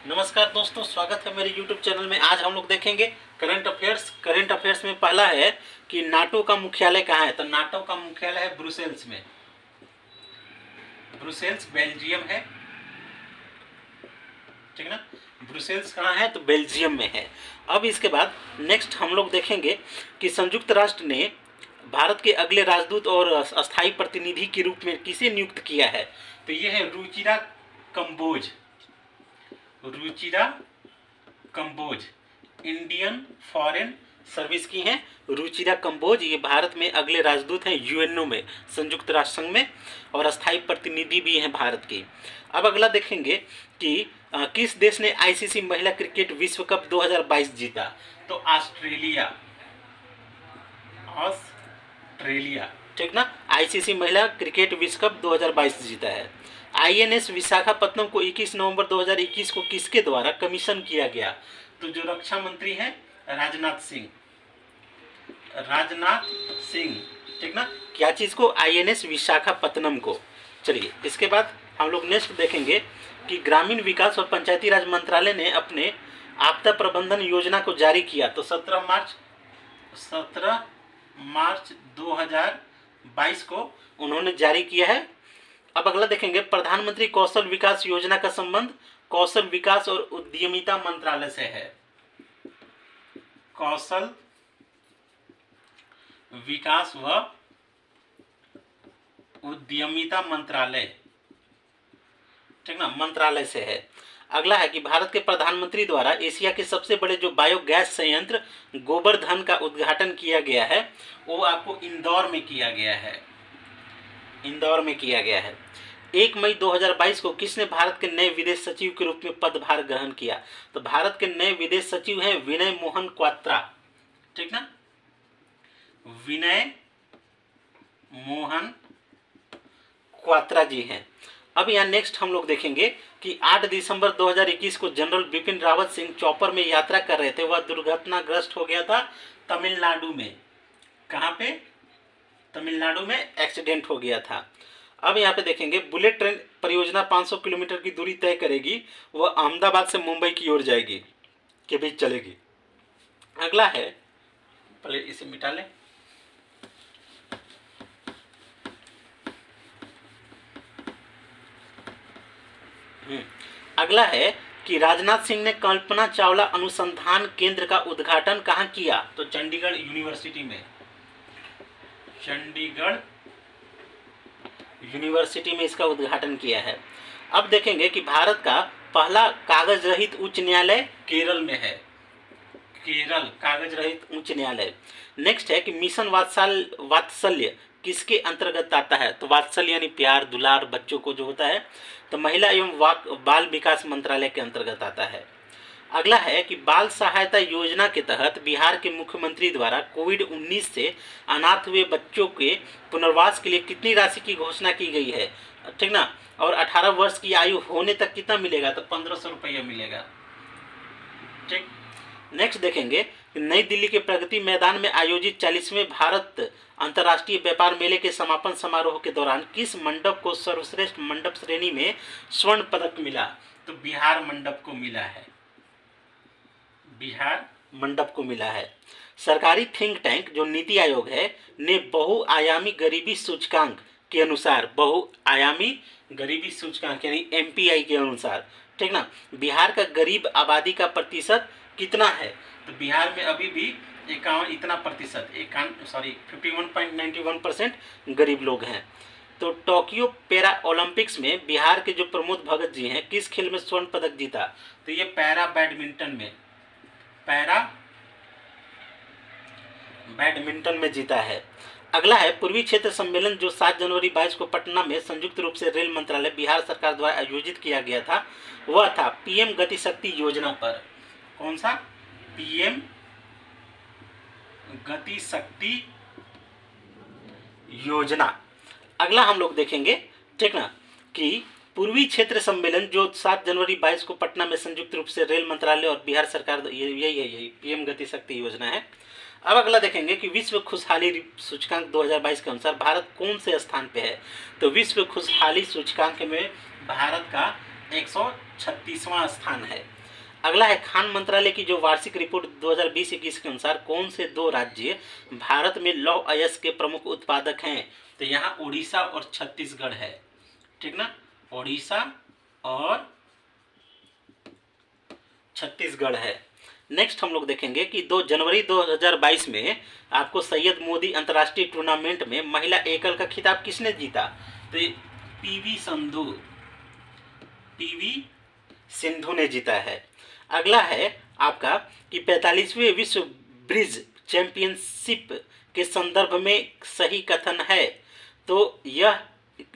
नमस्कार दोस्तों, स्वागत है मेरे YouTube चैनल में। आज हम लोग देखेंगे करंट अफेयर्स। करंट अफेयर्स में पहला है कि नाटो का मुख्यालय कहाँ है। तो नाटो का मुख्यालय है ब्रुसेल्स में। ब्रुसेल्स बेल्जियम है, ठीक ना। ब्रुसेल्स कहाँ है? तो बेल्जियम में है। अब इसके बाद नेक्स्ट हम लोग देखेंगे कि संयुक्त राष्ट्र ने भारत के अगले राजदूत और अस्थायी प्रतिनिधि के रूप में किसे नियुक्त किया है। तो ये है Ruchira Kamboj. Ruchira Kamboj Indian Foreign Service की हैं रुचिरा कंबोज। ये भारत में अगले राजदूत हैं यूएनओ में, संयुक्त राष्ट्र संघ में, और अस्थायी प्रतिनिधि भी हैं भारत की। अब अगला देखेंगे कि किस देश ने आईसीसी महिला क्रिकेट विश्व कप 2022 जीता। तो ऑस्ट्रेलिया, ऑस्ट्रेलिया, ठीक ना। आईसीसी महिला क्रिकेट विश्व कप 2022 जीता है। आईएनएस विशाखापत्तनम को 21 नवंबर 2021 को किसके द्वारा कमीशन किया गया। तो जो रक्षा मंत्री हैं राजनाथ सिंह, राजनाथ सिंह, ठीक ना। क्या चीज़ को? आईएनएस विशाखापत्तनम को। चलिए इसके बाद हम लोग नेक्स्ट देखेंगे कि ग्रामीण विकास और पंचायती राज मंत्रालय ने अपने आपदा प्रबंधन योजना को जारी किया। तो 17 मार्च 2022 को उन्होंने जारी किया है। अब अगला देखेंगे प्रधानमंत्री कौशल विकास योजना का संबंध कौशल विकास और उद्यमिता मंत्रालय से है। कौशल विकास व उद्यमिता मंत्रालय, ठीक ना, मंत्रालय से है। अगला है कि भारत के प्रधानमंत्री द्वारा एशिया के सबसे बड़े जो बायोगैस संयंत्र गोबर्धन का उद्घाटन किया गया है, वो आपको इंदौर में किया गया है। इंदौर में किया गया है। 1 मई 2022 को किसने भारत के नए विदेश सचिव के रूप में पदभार ग्रहण किया। तो भारत के नए विदेश सचिव हैं विनय मोहन क्वात्रा, ठीक ना, विनय मोहन क्वात्रा जी हैं। अब यहाँ नेक्स्ट हम लोग देखेंगे कि 8 दिसंबर 2021 को जनरल बिपिन रावत सिंह चॉपर में यात्रा कर रहे थे, वह दुर्घटनाग्रस्त हो गया था तमिलनाडु में। कहाँ पे? तमिलनाडु में एक्सीडेंट हो गया था। अब यहाँ पे देखेंगे बुलेट ट्रेन परियोजना 500 किलोमीटर की दूरी तय करेगी, वह अहमदाबाद से मुंबई की ओर जाएगी, के बीच चलेगी। अगला है, पहले इसे मिटा लें। अगला है कि राजनाथ सिंह ने कल्पना चावला अनुसंधान केंद्र का उद्घाटन कहाँ किया। तो चंडीगढ़ यूनिवर्सिटी में। चंडीगढ़ यूनिवर्सिटी में इसका उद्घाटन किया है। अब देखेंगे कि भारत का पहला कागज रहित उच्च न्यायालय केरल में है। केरल कागज रहित उच्च न्यायालय। नेक्स्ट है कि मिशन वात्सल्य किसके अंतर्गत आता है। तो वात्सल्य यानी प्यार दुलार बच्चों को जो होता है, तो महिला एवं बाल विकास मंत्रालय के अंतर्गत आता है। अगला है कि बाल सहायता योजना के तहत बिहार के मुख्यमंत्री द्वारा कोविड-19 से अनाथ हुए बच्चों के पुनर्वास के लिए कितनी राशि की घोषणा की गई है, ठीक ना। और 18 वर्ष की आयु होने तक कितना मिलेगा। तो 1500 रुपया मिलेगा, ठीक। नेक्स्ट देखेंगे नई दिल्ली के प्रगति मैदान में आयोजित 40वें भारत अंतर्राष्ट्रीय व्यापार मेले के समापन समारोह के दौरान किस मंडप को सर्वश्रेष्ठ मंडप श्रेणी में स्वर्ण पदक मिला। तो बिहार मंडप को मिला है। बिहार मंडप को मिला है। सरकारी थिंक टैंक जो नीति आयोग है ने बहुआयामी गरीबी सूचकांक के अनुसार, बहुआयामी गरीबी सूचकांक यानी एमपीआई के अनुसार, ठीक ना, बिहार का गरीब आबादी का प्रतिशत कितना है। तो बिहार में अभी भी 51% गरीब लोग हैं। तो टोक्यो पैरा ओलंपिक्स में बिहार के जो प्रमोद भगत जी हैं किस खेल में स्वर्ण पदक जीता। तो ये पैरा बैडमिंटन में, पैरा बैडमिंटन में जीता है। अगला है पूर्वी क्षेत्र सम्मेलन जो 7 जनवरी 22 को पटना में संयुक्त रूप से रेल मंत्रालय बिहार सरकार द्वारा आयोजित किया गया था, वह था पीएम गति शक्ति योजना पर। कौन सा? पीएम गति शक्ति योजना। अगला हम लोग देखेंगे, ठीक ना, कि पूर्वी क्षेत्र सम्मेलन जो 7 जनवरी 22 को पटना में संयुक्त रूप से रेल मंत्रालय और बिहार सरकार, यही पीएम गति शक्ति योजना है। अब अगला देखेंगे कि विश्व खुशहाली सूचकांक 2022 के अनुसार भारत कौन से स्थान पे है। तो विश्व खुशहाली सूचकांक में भारत का 136 30वां स्थान है। अगला है खान मंत्रालय की जो वार्षिक रिपोर्ट 2020-21 के अनुसार कौन से दो राज्य भारत में लौह अयस्क के प्रमुख उत्पादक हैं? तो यहाँ उड़ीसा और छत्तीसगढ़ है, ठीक ना, उड़ीसा और छत्तीसगढ़ है। नेक्स्ट हम लोग देखेंगे कि 2 जनवरी 2022 में आपको सैयद मोदी अंतर्राष्ट्रीय टूर्नामेंट में महिला एकल का खिताब किसने जीता? तो पीवी सिंधु ने जीता है। अगला है आपका कि 45वें विश्व ब्रिज चैंपियनशिप के संदर्भ में सही कथन है। तो यह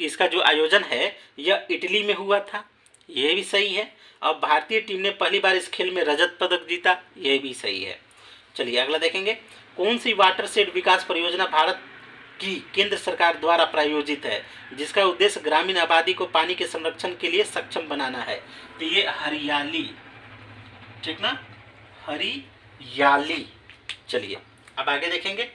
इसका जो आयोजन है यह इटली में हुआ था, यह भी सही है। अब भारतीय टीम ने पहली बार इस खेल में रजत पदक जीता, यह भी सही है। चलिए अगला देखेंगे, कौन सी वाटरशेड विकास परियोजना भारत की केंद्र सरकार द्वारा प्रायोजित है जिसका उद्देश्य ग्रामीण आबादी को पानी के संरक्षण के लिए सक्षम बनाना है? तो ये हरियाली, ठीक ना, हरियाली। चलिए अब आगे देखेंगे,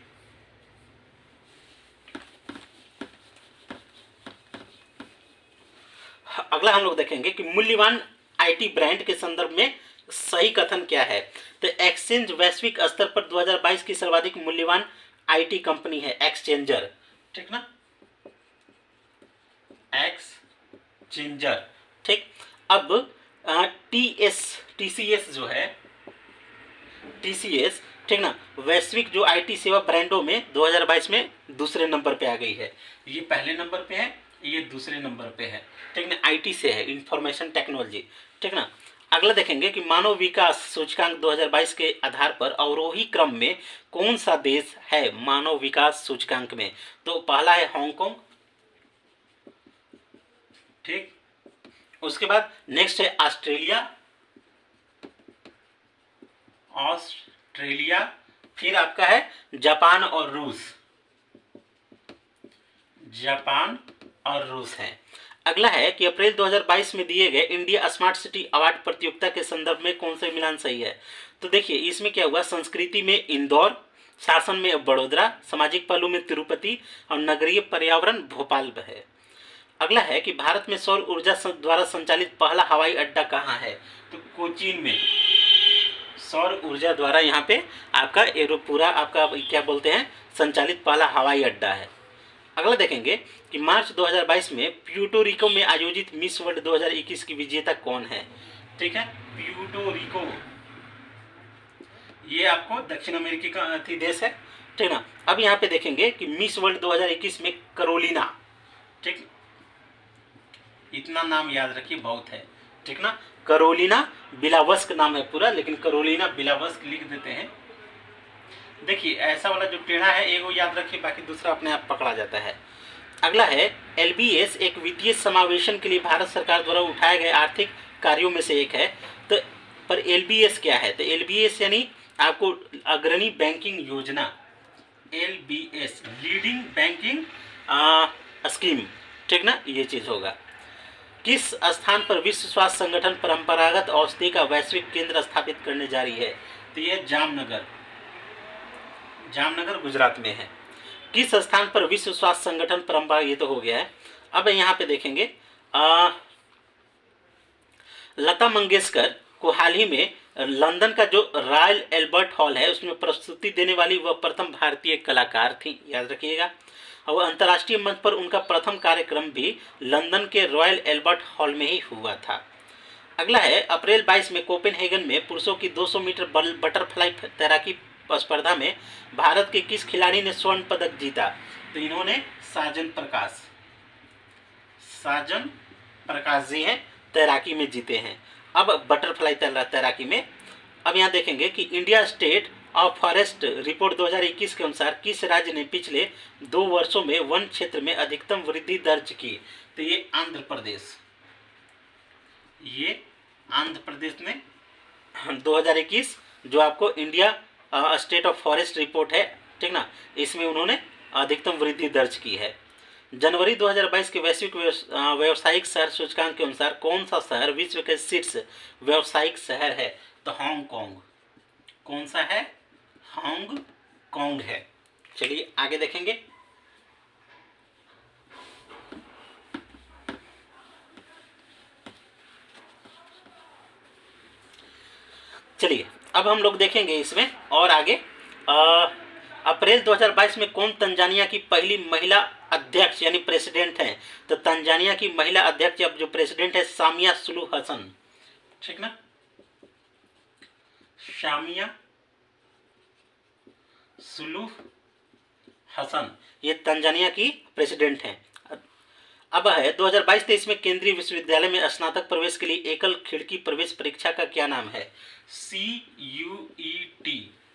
अगला हम लोग देखेंगे कि मूल्यवान आईटी ब्रांड के संदर्भ में सही कथन क्या है? तो एक्सचेंज वैश्विक स्तर पर 2022 की सर्वाधिक मूल्यवान आईटी कंपनी है एक्सचेंजर, ठीक ना, एक्सचेंजर, ठीक। अब टीसीएस जो है, टीसीएस, ठीक ना, वैश्विक जो आईटी सेवा ब्रांडों में 2022 में दूसरे नंबर पे आ गई है। ये पहले नंबर पे है, ये दूसरे नंबर पे है, ठीक ना, आईटी से है, इंफॉर्मेशन टेक्नोलॉजी, ठीक ना। अगला देखेंगे कि मानव विकास सूचकांक 2022 के आधार पर अवरोही क्रम में कौन सा देश है मानव विकास सूचकांक में? तो पहला है हांगकांग, ठीक, उसके बाद नेक्स्ट है ऑस्ट्रेलिया, फिर आपका है जापान और रूस है। अगला है कि अप्रैल 2022 में दिए गए इंडिया स्मार्ट सिटी अवार्ड प्रतियोगिता के संदर्भ में कौन सा मिलान सही है? तो देखिए इसमें क्या हुआ, संस्कृति में इंदौर, शासन में बड़ोदरा, सामाजिक पहलू में तिरुपति और नगरीय पर्यावरण भोपाल है। अगला है कि भारत में सौर ऊर्जा द्वारा संचालित पहला हवाई अड्डा कहाँ है? तो कोचीन में सौर ऊर्जा द्वारा यहाँ पे आपका पूरा आपका क्या बोलते हैं संचालित पहला हवाई अड्डा है। अगला देखेंगे कि मार्च 2022 में प्यूर्टो रिको में आयोजित मिस वर्ल्ड 2021 की विजेता कौन है? ठीक है, प्यूर्टो रिको, ये आपको दक्षिण अमेरिकी का देश है, ठीक ना। अब यहाँ पे देखेंगे कि मिस वर्ल्ड 2021 में करोलिना, ठीक, इतना नाम याद रखिए बहुत है, ठीक ना, करोलिना बिलावस्क नाम है पूरा, लेकिन करोलिना बिलावस्क लिख देते हैं। देखिए ऐसा वाला जो टेढ़ा है एगो याद रखिए, बाकी दूसरा अपने आप पकड़ा जाता है। अगला है एलबीएस एक वित्तीय समावेशन के लिए भारत सरकार द्वारा उठाए गए आर्थिक कार्यों में से एक है। तो पर एलबीएस क्या है? तो एलबीएस यानी आपको अग्रणी बैंकिंग योजना, एलबीएस लीडिंग बैंकिंग स्कीम, ठीक ना, ये चीज होगा। किस स्थान पर विश्व स्वास्थ्य संगठन परंपरागत औषधि का वैश्विक केंद्र स्थापित करने जा रही है? तो यह जामनगर गुजरात में है। किस स्थान पर विश्व स्वास्थ्य संगठन परंपरा, ये तो हो गया है। अब यहाँ पे देखेंगे लता मंगेशकर को हाल ही में लंदन का जो रॉयल एल्बर्ट हॉल है उसमें प्रस्तुति देने वाली वह प्रथम भारतीय कलाकार थी, याद रखिएगा। और अंतर्राष्ट्रीय मंच पर उनका प्रथम कार्यक्रम भी लंदन के रॉयल एल्बर्ट हॉल में ही हुआ था। अगला है अप्रैल 22 में कोपेनहेगन में पुरुषों की 200 मीटर बटरफ्लाई तैराकी स्पर्धा में भारत के किस खिलाड़ी ने स्वर्ण पदक जीता? तो इन्होंने साजन प्रकाश जी हैं, तैराकी में जीते हैं। अब बटरफ्लाई तैराकी में अब यहाँ देखेंगे कि India state of forest report 2021 के अनुसार किस राज्य ने पिछले 2 वर्षों में वन क्षेत्र में अधिकतम वृद्धि दर्ज की? तो ये आंध्र प्रदेश ने 2021 जो आपको India state of forest report है, ठीक ना, इसमें उन्होंने अधिकतम वृद्धि दर्ज की है। जनवरी 2022 के वैश्विक व्यावसायिक शहर सूचकांक के अनुसार कौन सा शहर विश्व के शीर्ष व्यावसायिक शहर है? तो हांगकांग। कौन सा है? हांगकांग है। चलिए आगे देखेंगे। चलिए अब हम लोग देखेंगे इसमें और आगे। अप्रैल 2022 में कौन तंजानिया की पहली महिला अध्यक्ष यानी प्रेसिडेंट हैं? तो तंजानिया की महिला अध्यक्ष अब जो प्रेसिडेंट है सामिया सुलूहु हसन, ठीक ना, सामिया सुलूहु हसन, ये तंजानिया की प्रेसिडेंट हैं। अब है 2022-23 में केंद्रीय विश्वविद्यालय में स्नातक प्रवेश के लिए एकल खिड़की प्रवेश परीक्षा का क्या नाम है? CUET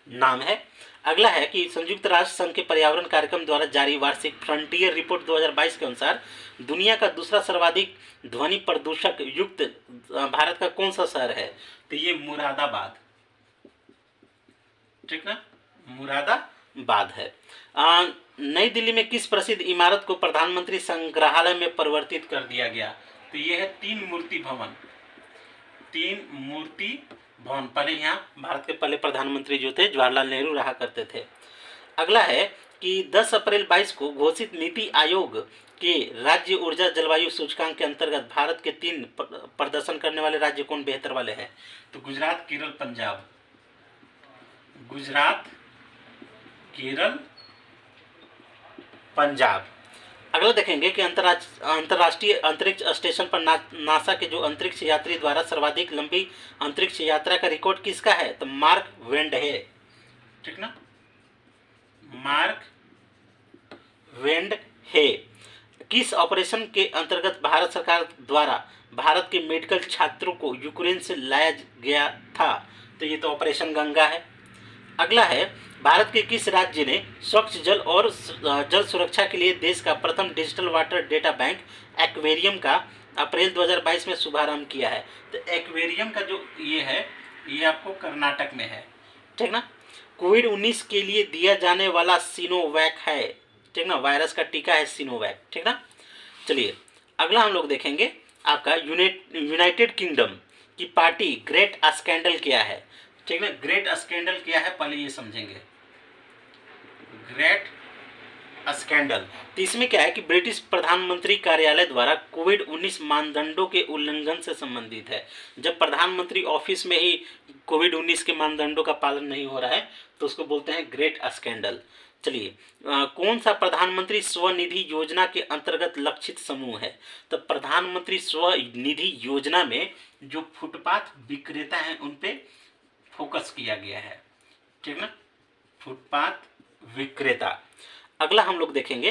नाम है। अगला है कि संयुक्त राष्ट्र संघ के पर्यावरण कार्यक्रम द्वारा जारी वार्षिक फ्रंटियर रिपोर्ट 2022 के अनुसार दुनिया का दूसरा सर्वाधिक ध्वनि प्रदूषक युक्त भारत का कौन सा शहर है? तो ये मुरादाबाद, ठीक ना, मुरादाबाद है। नई दिल्ली में किस प्रसिद्ध इमारत को प्रधानमंत्री संग्रहालय में परिवर्तित कर दिया गया? तो ये है तीन मूर्ति भवन। पहले यहाँ भारत के पहले प्रधानमंत्री जो थे जवाहरलाल नेहरू रहा करते थे। अगला है कि 10 अप्रैल 22 को घोषित नीति आयोग के राज्य ऊर्जा जलवायु सूचकांक के अंतर्गत भारत के 3 प्रदर्शन करने वाले राज्य कौन बेहतर वाले हैं? तो गुजरात, केरल, पंजाब। गुजरात, केरल, पंजाब। अगला देखेंगे कि अंतर्राष्ट्रीय अंतरिक्ष स्टेशन पर नासा के जो अंतरिक्ष यात्री द्वारा सर्वाधिक लंबी अंतरिक्ष यात्रा का रिकॉर्ड किसका है? तो मार्क वेंडहे, ठीक ना, मार्क वेंडहे। किस ऑपरेशन के अंतर्गत भारत सरकार द्वारा भारत के मेडिकल छात्रों को यूक्रेन से लाया गया था? तो ये तो ऑपरेशन गंगा है। अगला है भारत के किस राज्य ने स्वच्छ जल और जल सुरक्षा के लिए देश का प्रथम digital water data bank aquarium का अप्रैल 2022 में शुभारंभ किया है? तो एक्वेरियम का जो ये है ये आपको कर्नाटक में है, ठीक ना। कोविड-19 के लिए दिया जाने वाला सिनोवैक है, ठीक ना, वायरस का टीका है सिनोवैक, ठीक ना। चलिए अगला हम लोग देखेंगे आपका यूनाइटेड किंगडम की पार्टी ग्रेट स्कैंडल क्या है? ठीक है, ग्रेट स्कैंडल क्या है पहले ये समझेंगे। ग्रेट स्कैंडल, तो इसमें क्या है कि ब्रिटिश प्रधानमंत्री कार्यालय द्वारा कोविड-19 मानदंडों के उल्लंघन से संबंधित है। जब प्रधानमंत्री ऑफिस में ही कोविड-19 के मानदंडों का पालन नहीं हो रहा है तो उसको बोलते हैं ग्रेट स्कैंडल। चलिए कौन सा प्रधानमंत्री स्वनिधि योजना के अंतर्गत लक्षित समूह है? तो प्रधानमंत्री स्वनिधि योजना में जो फुटपाथ विक्रेता हैं उन पे फोकस किया गया है, ठीक ना, फुटपाथ विक्रेता। अगला हम लोग देखेंगे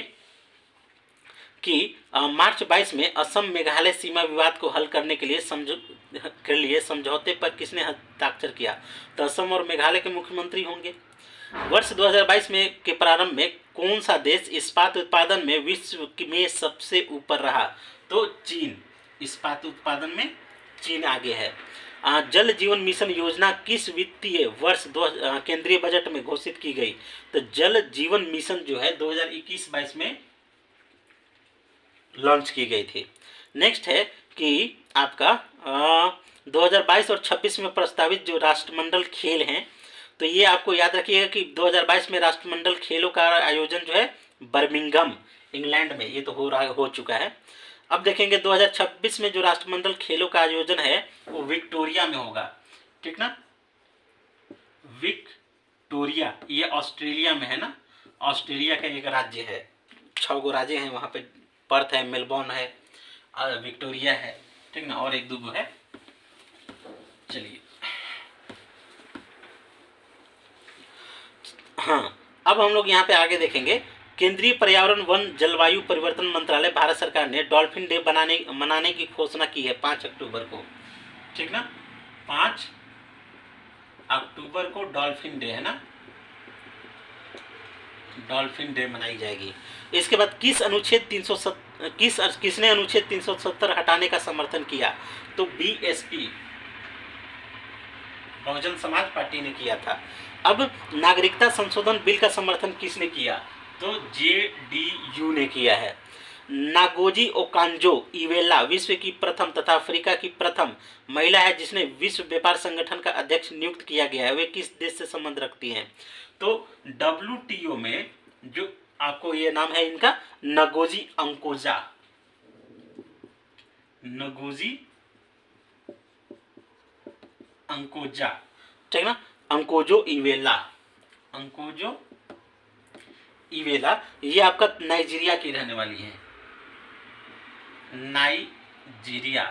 कि मार्च 22 में असम मेघालय सीमा विवाद को हल करने के लिए समझौते पर किसने हस्ताक्षर किया? तो असम और मेघालय के मुख्यमंत्री होंगे। वर्ष 2022 में के प्रारंभ में कौन सा देश इस्पात उत्पादन में विश्व में सबसे ऊपर रहा? तो चीन, इस्पात उत्पादन में चीन आगे है। जल जीवन मिशन योजना किस वित्तीय वर्ष केंद्रीय बजट में घोषित की गई? तो जल जीवन मिशन जो है 2021-22 में लॉन्च की गई थी। नेक्स्ट है कि आपका 2022 और 26 में प्रस्तावित जो राष्ट्रमंडल खेल हैं, तो ये आपको याद रखिएगा कि 2022 में राष्ट्रमंडल खेलों का आयोजन जो है बर्मिंघम इंग्लैंड में, ये तो हो चुका है। अब देखेंगे 2026 में जो राष्ट्रमंडल खेलों का आयोजन है वो विक्टोरिया में होगा, ठीक ना, विक्टोरिया, ये ऑस्ट्रेलिया में है ना, ऑस्ट्रेलिया का एक राज्य है, 6 गो राज्य हैं वहाँ पे, पर्थ है, मेलबोर्न है, विक्टोरिया है, ठीक ना, और एक दो है। चलिए हाँ, अब हम लोग यहाँ पे आगे देखेंगे केंद्रीय पर्यावरण वन जलवायु परिवर्तन मंत्रालय भारत सरकार ने डॉल्फिन डे मनाने की घोषणा की है 5 अक्टूबर को, ठीक ना, 5 अक्टूबर को डॉल्फिन डे है ना, डॉल्फिन डे मनाई जाएगी। इसके बाद किसने अनुच्छेद 370 हटाने का समर्थन किया? तो बीएसपी, बहुजन समाज पार्टी ने किया था। अब नागरिकता संशोधन बिल का समर्थन किसने किया? तो जेडीयू ने किया है। नागोजी ओकांजो-इवेला विश्व की प्रथम तथा अफ्रीका की प्रथम महिला है जिसने विश्व व्यापार संगठन का अध्यक्ष नियुक्त किया गया है। वे किस देश से संबंध रखती हैं? तो डब्ल्यूटीओ में जो आपको ये नाम है इनका नगोजी अंकोजा, नगोजी अंकोजा, ठीक ना। अंकोजो इवेला, अंकोजो इवेला ये आपका नाइजीरिया की रहने वाली है, नाइजीरिया।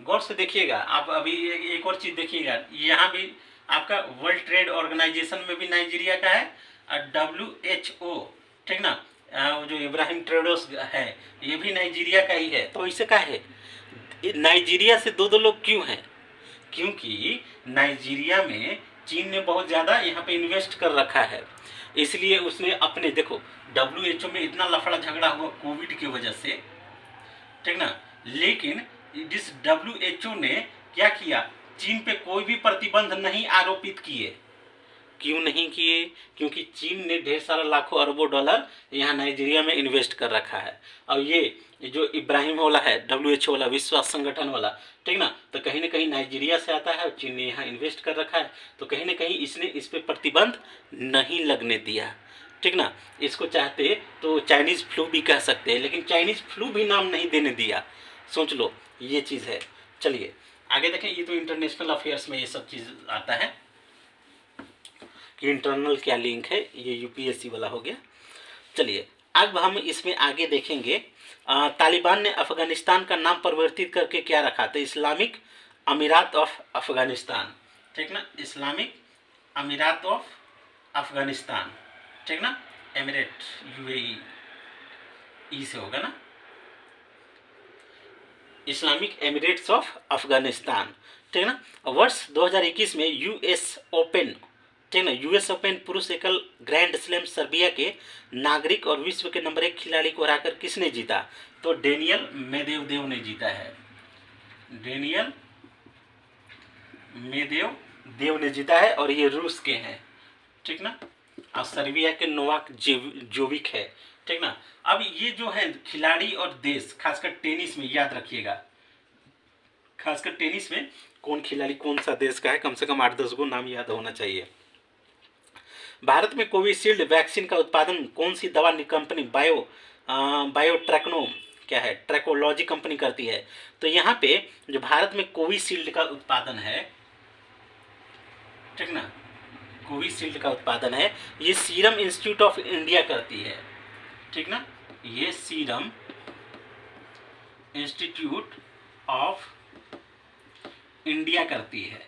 गौर से देखिएगा आप, अभी एक और चीज देखिएगा, यहाँ भी आपका वर्ल्ड ट्रेड ऑर्गेनाइजेशन में भी नाइजीरिया का है, और WHO, ठीक ना, वो जो इब्राहिम ट्रेडोस है ये भी नाइजीरिया का ही है। तो इसे क्या है, नाइजीरिया से दो दो लोग क्यों हैं, क्योंकि नाइजीरिया में चीन ने बहुत ज़्यादा यहाँ पे इन्वेस्ट कर रखा है, इसलिए उसने अपने, देखो WHO में इतना लफड़ा झगड़ा हुआ कोविड की वजह से, ठीक ना, लेकिन इस WHO ने क्या किया, चीन पे कोई भी प्रतिबंध नहीं आरोपित किए। क्यों नहीं किए, क्योंकि चीन ने ढेर सारा लाखों अरबों डॉलर यहाँ नाइजीरिया में इन्वेस्ट कर रखा है। और ये जो इब्राहिम वाला है, WHO वाला, विश्व संगठन वाला, ठीक ना, तो कहीं ना कहीं नाइजीरिया से आता है और चीन ने यहाँ इन्वेस्ट कर रखा है, तो कहीं ना कहीं इसने इस पर प्रतिबंध नहीं लगने दिया, ठीक ना। इसको चाहते तो चाइनीज़ फ्लू भी कह सकते हैं, लेकिन चाइनीज़ फ्लू भी नाम नहीं देने दिया। सोच लो, ये चीज़ है। चलिए आगे देखें, ये तो इंटरनेशनल अफेयर्स में ये सब चीज़ आता है कि इंटरनल क्या लिंक है, ये UPSC वाला हो गया। चलिए अब हम इसमें आगे देखेंगे, तालिबान ने अफगानिस्तान का नाम परिवर्तित करके क्या रखा, तो इस्लामिक अमीरात ऑफ अफगानिस्तान, ठीक ना, इस्लामिक अमीरात ऑफ अफगानिस्तान, ठीक ना, एमिरेट, UAE, ई से होगा ना, इस्लामिक एमिरेट्स ऑफ अफगानिस्तान, ठीक ना। वर्ष 2021 में US ओपन, ठीक ना, US ओपन पुरुष एकल ग्रैंड स्लैम सर्बिया के नागरिक और विश्व के नंबर 1 खिलाड़ी को हराकर किसने जीता, तो डेनियल मेदवेदेव ने जीता है, डेनियल मेदवेदेव ने जीता है, और ये रूस के हैं, ठीक ना, और सर्बिया के नोवाक जोविक है, ठीक ना। अब ये जो है खिलाड़ी और देश, खासकर टेनिस में याद रखिएगा, खासकर टेनिस में कौन खिलाड़ी कौन सा देश का है, कम से कम 8-10 को नाम याद होना चाहिए। भारत में कोविशील्ड वैक्सीन का उत्पादन कौन सी दवा कंपनी बायोट्रैक्नो क्या है, ट्रैकोलॉजी कंपनी करती है, तो यहाँ पे जो भारत में कोविशील्ड का उत्पादन है, ठीक ना, कोविशील्ड का उत्पादन है, ये सीरम इंस्टीट्यूट ऑफ इंडिया करती है, ठीक ना, ये सीरम इंस्टीट्यूट ऑफ इंडिया करती है,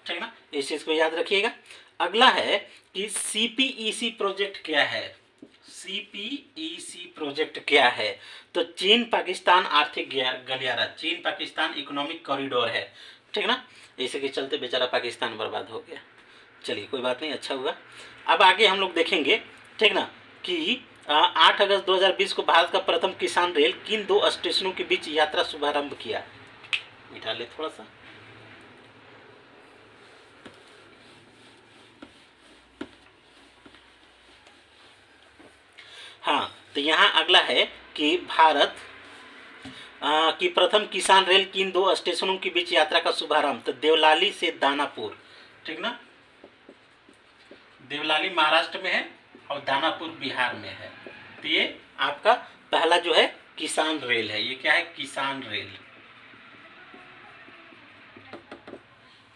ठीक ना, इस चीज को याद रखिएगा। अगला है कि CPEC प्रोजेक्ट क्या है, CPEC प्रोजेक्ट क्या है, तो चीन पाकिस्तान आर्थिक गलियारा, चीन पाकिस्तान इकोनॉमिक कॉरिडोर है, ठीक ना, इसी के चलते बेचारा पाकिस्तान बर्बाद हो गया। चलिए कोई बात नहीं, अच्छा हुआ। अब आगे हम लोग देखेंगे, ठीक ना, कि 8 अगस्त 2020 को भारत का प्रथम किसान रेल किन 2 स्टेशनों के बीच यात्रा शुभारंभ किया, मिटा ले थोड़ा सा। हाँ, तो यहाँ अगला है कि भारत की प्रथम किसान रेल किन 2 स्टेशनों के बीच यात्रा का शुभारंभ, तो देवलाली से दानापुर, ठीक ना, देवलाली महाराष्ट्र में है और दानापुर बिहार में है। तो ये आपका पहला जो है किसान रेल है, ये क्या है, किसान रेल।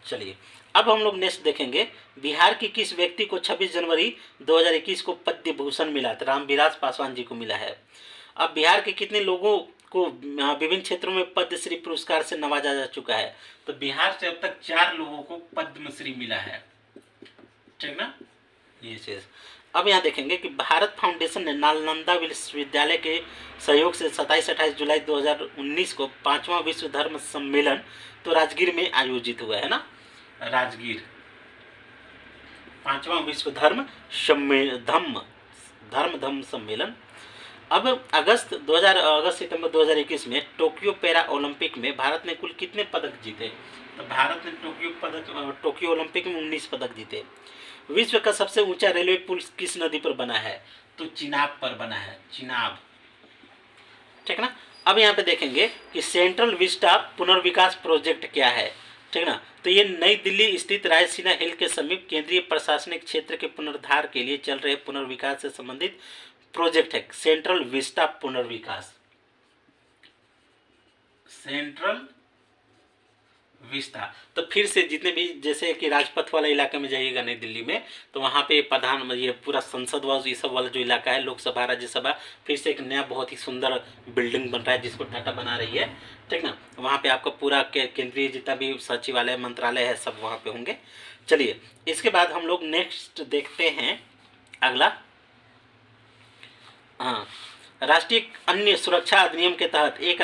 चलिए अब हम लोग नेक्स्ट देखेंगे, बिहार की किस व्यक्ति को 26 जनवरी 2021 को पद्म भूषण मिला, तो रामविलास पासवान जी को मिला है। अब बिहार के कितने लोगों को विभिन्न क्षेत्रों में पद्मश्री पुरस्कार से नवाजा जा चुका है, तो बिहार से अब तक 4 लोगों को पद्मश्री मिला है, ठीक ना, ये चीज। अब यहाँ देखेंगे कि भारत फाउंडेशन ने नालंदा विश्वविद्यालय के सहयोग से 27-28 जुलाई 2019 को 5वां विश्व धर्म सम्मेलन तो राजगीर में आयोजित हुआ है ना, राजगीर 5वां विश्व धर्म सम्मेलन। अब अगस्त सितंबर 2021 में टोक्यो पैरा ओलंपिक में भारत ने कुल कितने पदक जीते, तो भारत ने टोक्यो ओलंपिक में 19 पदक जीते। विश्व का सबसे ऊंचा रेलवे पुल किस नदी पर बना है, तो चिनाब पर बना है, चिनाब, ठीक ना। अब यहाँ पे देखेंगे कि सेंट्रल विस्टा पुनर्विकास प्रोजेक्ट क्या है, ठीक ना, तो ये नई दिल्ली स्थित रायसीना हिल के समीप केंद्रीय प्रशासनिक क्षेत्र के पुनरुद्धार के लिए चल रहे पुनर्विकास से संबंधित प्रोजेक्ट है, सेंट्रल विस्टा पुनर्विकास, सेंट्रल विस्ता। तो फिर से जितने भी, जैसे कि राजपथ वाला इलाके में जाइएगा नई दिल्ली में, तो वहाँ पे प्रधान, ये पूरा संसद वाला ये सब वाला जो इलाका है, लोकसभा राज्यसभा, फिर से एक नया बहुत ही सुंदर बिल्डिंग बन रहा है जिसको टाटा बना रही है, ठीक ना। वहाँ पे आपका पूरा केंद्रीय जितना भी सचिवालय मंत्रालय है सब वहाँ पे होंगे। चलिए इसके बाद हम लोग नेक्स्ट देखते हैं अगला। हाँ, राष्ट्रीय अन्य सुरक्षा अधिनियम के तहत एक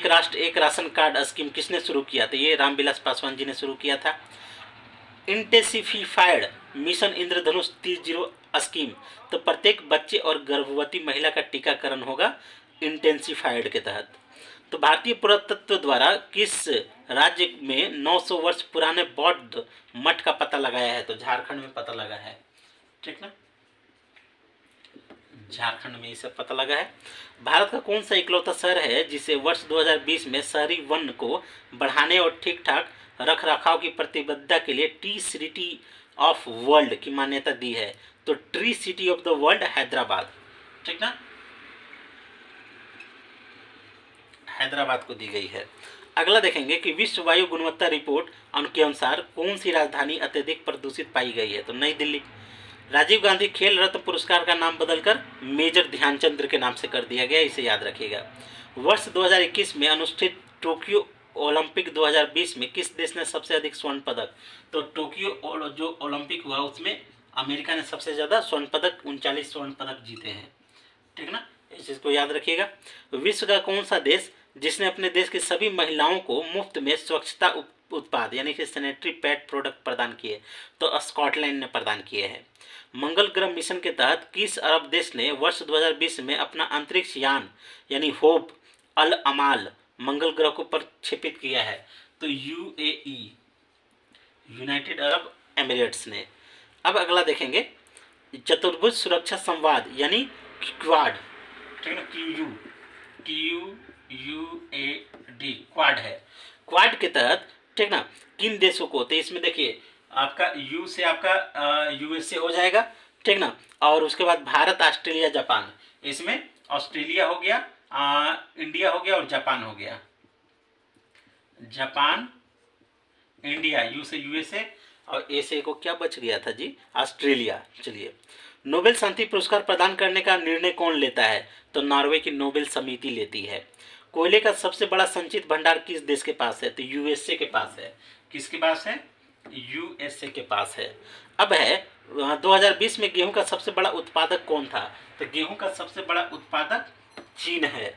राष्ट्र एक राशन कार्ड स्कीम किसने शुरू किया? तो ये रामविलास पासवान जी ने शुरू किया था। इंटेंसिफाइड मिशन इंद्रधनुष 30 स्कीम, तो प्रत्येक बच्चे और गर्भवती महिला का टीकाकरण होगा इंटेंसिफाइड के तहत। तो भारतीय पुरातत्व द्वारा किस राज्य में 900 वर्ष पुराने बौद्ध मठ का पता लगाया है? तो झारखंड में पता लगा है, ठीक ना, झारखंड में इसे पता लगा है। भारत का कौन सा इकलौता शहर है जिसे वर्ष 2020 में शहरी वन को बढ़ाने और ठीक ठाक रख रखाव की प्रतिबद्धता के लिए टी सिटी ऑफ वर्ल्ड की मान्यता दी है? तो tree city of the world Hyderabad, ठीक ना, हैदराबाद को दी गई है। अगला देखेंगे कि विश्व वायु गुणवत्ता रिपोर्ट के अनुसार कौन सी राजधानी अत्यधिक प्रदूषित पाई गई है? तो नई दिल्ली। राजीव गांधी खेल रत्न पुरस्कार का नाम बदलकर मेजर ध्यानचंद के नाम से कर दिया गया, इसे याद रखिएगा। वर्ष 2021 में अनुष्ठित टोक्यो ओलंपिक 2020 में किस देश ने सबसे अधिक स्वर्ण पदक? तो टोक्यो जो ओलंपिक हुआ उसमें अमेरिका ने सबसे ज़्यादा स्वर्ण पदक 39 स्वर्ण पदक जीते हैं, ठीक ना, इस चीज़ को याद रखिएगा। विश्व का कौन सा देश जिसने अपने देश की सभी महिलाओं को मुफ्त में स्वच्छता उत्पाद यानी कि सैनिटरी पैड प्रोडक्ट प्रदान किए? तो स्कॉटलैंड ने प्रदान किए हैं। मंगल ग्रह मिशन के तहत किस अरब देश ने वर्ष 2020 में अपना अंतरिक्ष यान यानी होप अल अमाल मंगल ग्रह को प्रक्षेपित किया है? तो यूएई, यूनाइटेड अरब एमिरेट्स ने। अब अगला देखेंगे चतुर्भुज सुरक्षा संवाद यानी क्वाड, ठीक ना, QUAD क्वाड है। क्वाड के तहत, ठीक ना, किन देशों को? तो इसमें देखिए आपका यू से आपका यूएसए हो जाएगा, ठीक ना, और उसके बाद भारत, ऑस्ट्रेलिया, जापान। इसमें ऑस्ट्रेलिया हो गया, इंडिया हो गया और जापान हो गया। जापान, इंडिया, यू से यूएसए और ए से को क्या बच गया था जी? ऑस्ट्रेलिया। चलिए, नोबेल शांति पुरस्कार प्रदान करने का निर्णय कौन लेता है? तो नॉर्वे की नोबेल समिति लेती है। कोयले का सबसे बड़ा संचित भंडार किस देश के पास है? तो यूएसए के पास है। किसके पास है? यूएसए के पास है। अब है 2020 में गेहूं का सबसे बड़ा उत्पादक कौन था? तो गेहूं का सबसे बड़ा उत्पादक चीन है।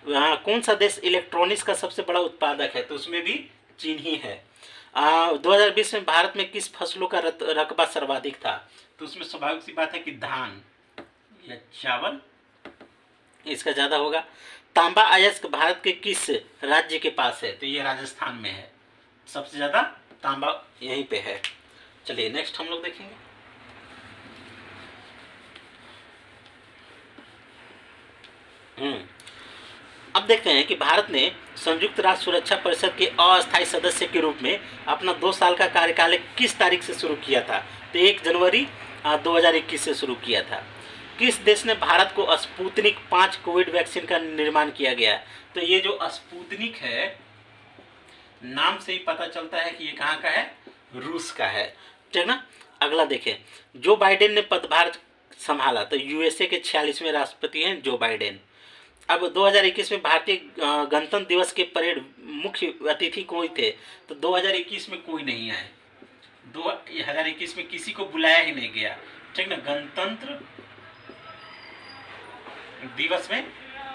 कौन सा देश इलेक्ट्रॉनिक्स का सबसे बड़ा उत्पादक है? तो उसमें भी चीन ही है। 2020 में भारत में किस फसलों का रकबा सर्वाधिक था? तो उसमें स्वाभाविक सी बात है कि धान या चावल, इसका ज़्यादा होगा। तांबा अयस्क भारत के किस राज्य के पास है? तो ये राजस्थान में है, सबसे ज़्यादा तांबा यहीं पे है। चलिए नेक्स्ट हम लोग देखेंगे। अब देखते हैं कि भारत ने संयुक्त राष्ट्र सुरक्षा परिषद के अस्थायी सदस्य के रूप में अपना 2 साल का कार्यकाल किस तारीख से शुरू किया था? तो 1 जनवरी 2021 से शुरू किया था। किस देश ने भारत को स्पुतनिक 5 कोविड वैक्सीन का निर्माण किया गया? तो ये जो स्पुतनिक है, नाम से ही पता चलता है कि ये कहाँ का है, रूस का है, ठीक ना। अगला देखें, जो बाइडेन ने पदभार संभाला, तो यूएसए के 46वें राष्ट्रपति हैं जो बाइडेन। अब 2021 में भारतीय गणतंत्र दिवस के परेड मुख्य अतिथि कोई थे? तो 2021 में कोई नहीं आए, 2021 में किसी को बुलाया ही नहीं गया, ठीक ना। गणतंत्र दिवस में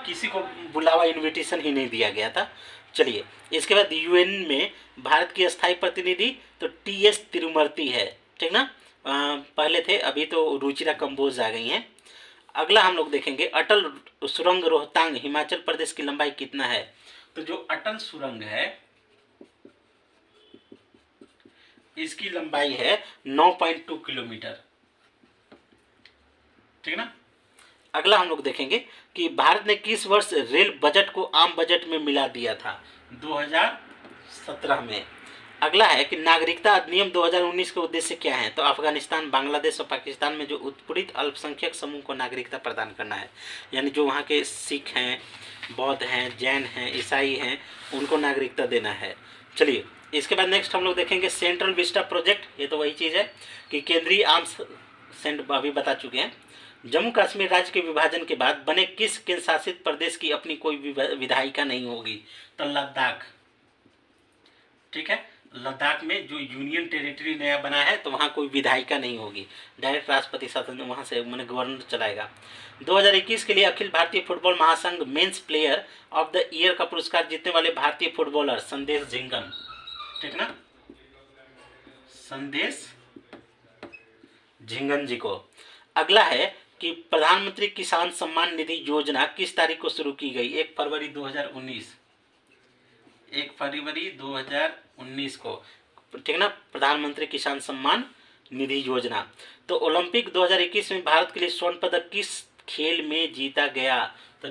किसी को बुलावा, इनविटेशन ही नहीं दिया गया था। चलिए, इसके बाद यूएन में भारत की स्थायी प्रतिनिधि तो टीएस तिरुमूर्ति है, ठीक ना, पहले थे, अभी तो रुचिरा कंबोज आ गई हैं। अगला हम लोग देखेंगे अटल सुरंग रोहतांग हिमाचल प्रदेश की लंबाई कितना है? तो जो अटल सुरंग है इसकी लंबाई है 9.2 किलोमीटर, ठीक ना। अगला हम लोग देखेंगे कि भारत ने किस वर्ष रेल बजट को आम बजट में मिला दिया था? 2017 में। अगला है कि नागरिकता अधिनियम 2019 के उद्देश्य क्या है? तो अफगानिस्तान, बांग्लादेश और पाकिस्तान में जो उत्पीड़ित अल्पसंख्यक समूह को नागरिकता प्रदान करना है, यानी जो वहाँ के सिख हैं, बौद्ध हैं, जैन हैं, ईसाई हैं, उनको नागरिकता देना है। चलिए, इसके बाद नेक्स्ट हम लोग देखेंगे सेंट्रल विस्टा प्रोजेक्ट। ये तो वही चीज़ है कि केंद्रीय आर्म्स सेंट अभी बता चुके हैं। जम्मू कश्मीर राज्य के विभाजन के बाद बने किस केंद्र शासित प्रदेश की अपनी कोई विधायिका नहीं होगी? तो लद्दाख। ठीक है, लद्दाख में जो यूनियन टेरिटरी नया बना है तो वहाँ कोई विधायिका नहीं होगी, डायरेक्ट राष्ट्रपति शासन वहाँ से मैंने गवर्नर चलाएगा। 2021 के लिए अखिल भारतीय फुटबॉल महासंघ men's player of the year का पुरस्कार जीतने वाले भारतीय फुटबॉलर संदेश झिंगन। ठीक ना, संदेश झिंगन जी को। अगला है कि प्रधानमंत्री किसान सम्मान निधि योजना किस तारीख को शुरू की गई? 1 फरवरी 2019। 1 फरवरी 2019 को। ठीक ना, प्रधानमंत्री किसान सम्मान निधि योजना। तो ओलंपिक 2021 में भारत के लिए स्वर्ण पदक किस खेल में जीता गया? तो